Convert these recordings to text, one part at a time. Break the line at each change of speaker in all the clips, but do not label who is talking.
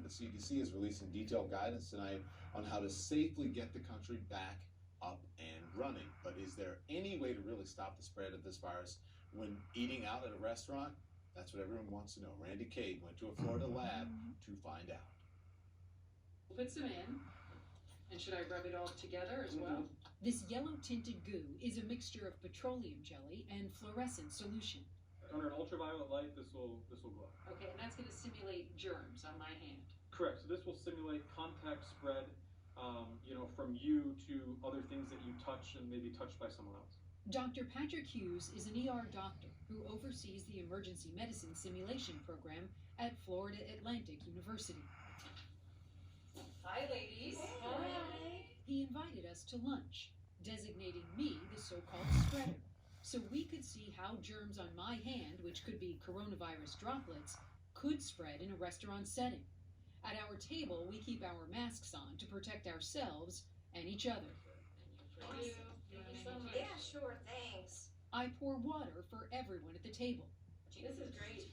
the CDC is releasing detailed guidance tonight on how to safely get the country back up and running. But is there any way to really stop the spread of this virus when eating out at a restaurant? That's what everyone wants to know. Randy Cade went to a Florida lab to find out.
Put some in. And should I rub it all together as well?
This yellow tinted goo is a mixture of petroleum jelly and fluorescent solution.
Under ultraviolet light, this will glow.
Okay, and that's going to simulate germs on my hand.
Correct. So this will simulate contact spread, from you to other things that you touch and maybe touched by someone else.
Dr. Patrick Hughes is an ER doctor who oversees the emergency medicine simulation program at Florida Atlantic University.
Hi, ladies.
Hi.
He invited us to lunch, designating me the so-called spreader, so we could see how germs on my hand, which could be coronavirus droplets, could spread in a restaurant setting. At our table, we keep our masks on to protect ourselves and each other.
Thank you.
Thank you so much. Yeah, sure, thanks.
I pour water for everyone at the table
This is great.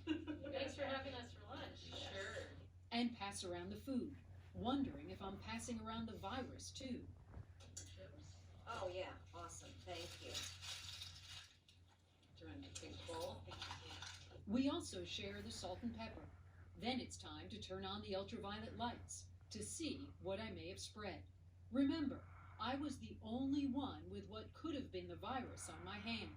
Thanks for having us for lunch.
Sure.
and pass around the food, wondering if I'm passing around the virus too.
Oh, yeah, awesome, thank you.
Do you want a big bowl?
We also share the salt and pepper. Then it's time to turn on the ultraviolet lights to see what I may have spread. Remember, I was the only one with what could have been the virus on my hand.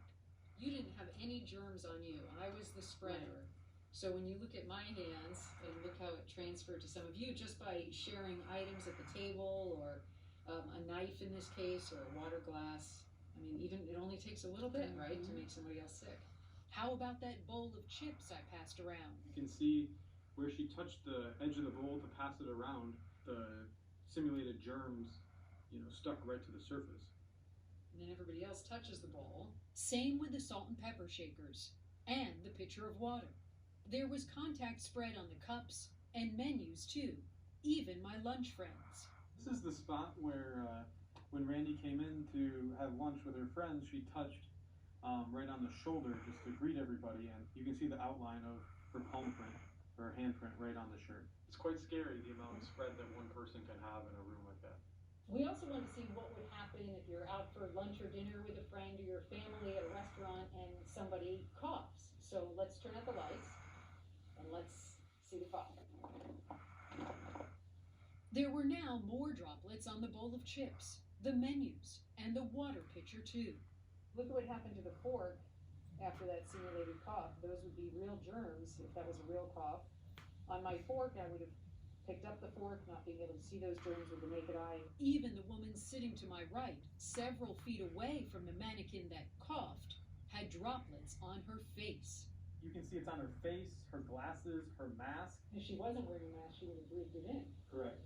You didn't have any germs on you. I was the spreader. So when you look at my hands and look how it transferred to some of you just by sharing items at the table or a knife in this case or a water glass. I mean, even it only takes a little bit, right, to make somebody else sick.
How about that bowl of chips I passed around?
You can see where she touched the edge of the bowl to pass it around, the simulated germs, stuck right to the surface.
And then everybody else touches the bowl.
Same with the salt and pepper shakers and the pitcher of water. There was contact spread on the cups and menus too, even my lunch friends.
This is the spot where when Randy came in to have lunch with her friends, she touched right on the shoulder just to greet everybody, and you can see the outline of her palm print, or her handprint right on the shirt. It's quite scary, the amount of spread that one person can have in a room like that.
We also want to see what would happen if you're out for lunch or dinner with a friend or your family at a restaurant and somebody coughs. So let's turn out the lights and let's see the cough.
There were now more droplets on the bowl of chips, the menus, and the water pitcher too.
Look at what happened to the fork after that simulated cough. Those would be real germs if that was a real cough. On my fork, I would have picked up the fork, not being able to see those germs with the naked eye.
Even the woman sitting to my right, several feet away from the mannequin that coughed, had droplets on her face.
You can see it's on her face, her glasses, her mask.
If she wasn't wearing a mask, she would have breathed it in.
Correct.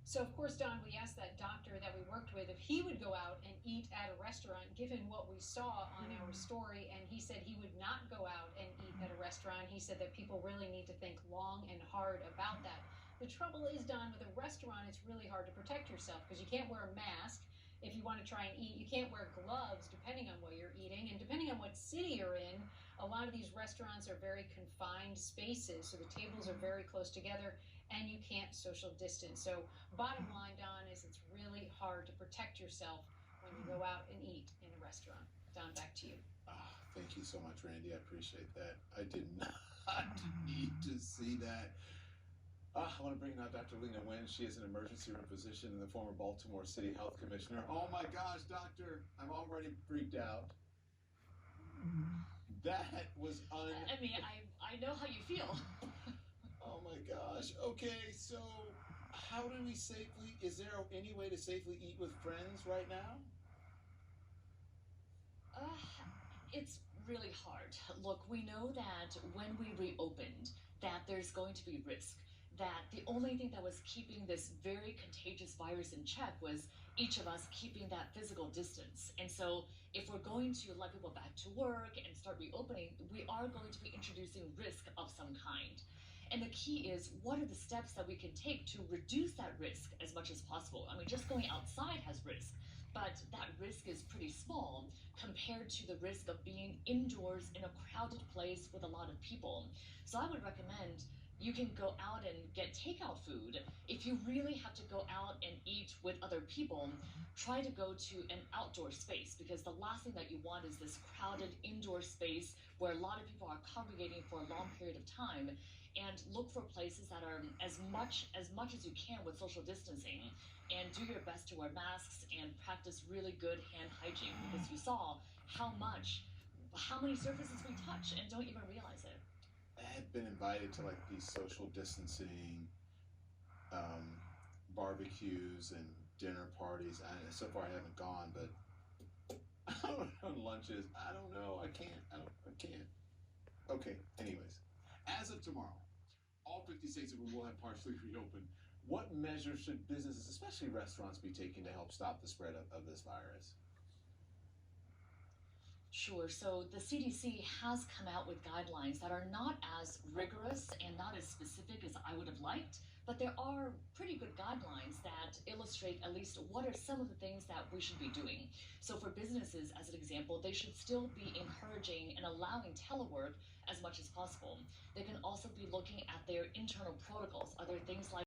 So of course, Don, we asked that doctor that we worked with if he would go out and eat at a restaurant, given what we saw on our story, and he said he would not go out and eat at a restaurant. He said that people really need to think long and hard about that. The trouble is, Don, with a restaurant, it's really hard to protect yourself because you can't wear a mask if you want to try and eat. You can't wear gloves depending on what you're eating, and depending on what city you're in, a lot of these restaurants are very confined spaces, so the tables are very close together and you can't social distance. So bottom line, Don, is it's really hard to protect yourself when you go out and eat in a restaurant. Don, back to you.
Thank you so much, Randy. I appreciate that. I did not need to see that. I want to bring out Dr. Lena Nguyen. She is an emergency room physician and the former Baltimore City Health Commissioner. Oh my gosh, doctor, I'm already freaked out. That was
I mean, I know how you feel.
Oh my gosh. Okay, so how do we safely, is there any way to safely eat with friends right now?
It's really hard. Look, we know that when we reopened, that there's going to be risk. That the only thing that was keeping this very contagious virus in check was each of us keeping that physical distance. And so if we're going to let people back to work and start reopening, we are going to be introducing risk of some kind. And the key is, what are the steps that we can take to reduce that risk as much as possible? I mean, just going outside has risk, but that risk is pretty small compared to the risk of being indoors in a crowded place with a lot of people. So I would recommend, You can go out and get takeout food. If you really have to go out and eat with other people, try to go to an outdoor space, because the last thing that you want is this crowded indoor space where a lot of people are congregating for a long period of time. And look for places that are as much as you can with social distancing, and do your best to wear masks and practice really good hand hygiene, because you saw how many surfaces we touch and don't even realize it.
I had been invited to like these social distancing barbecues and dinner parties. So far I haven't gone, but I don't know, lunches. I don't know. I can't. I can't. Okay. Anyways, as of tomorrow, all 50 states will have partially reopened. What measures should businesses, especially restaurants, be taking to help stop the spread of this virus?
Sure. So the CDC has come out with guidelines that are not as rigorous and not as specific as I would have liked, but there are pretty good guidelines that illustrate at least what are some of the things that we should be doing. So for businesses, as an example, they should still be encouraging and allowing telework as much as possible. They can also be looking at their internal protocols. Are there things like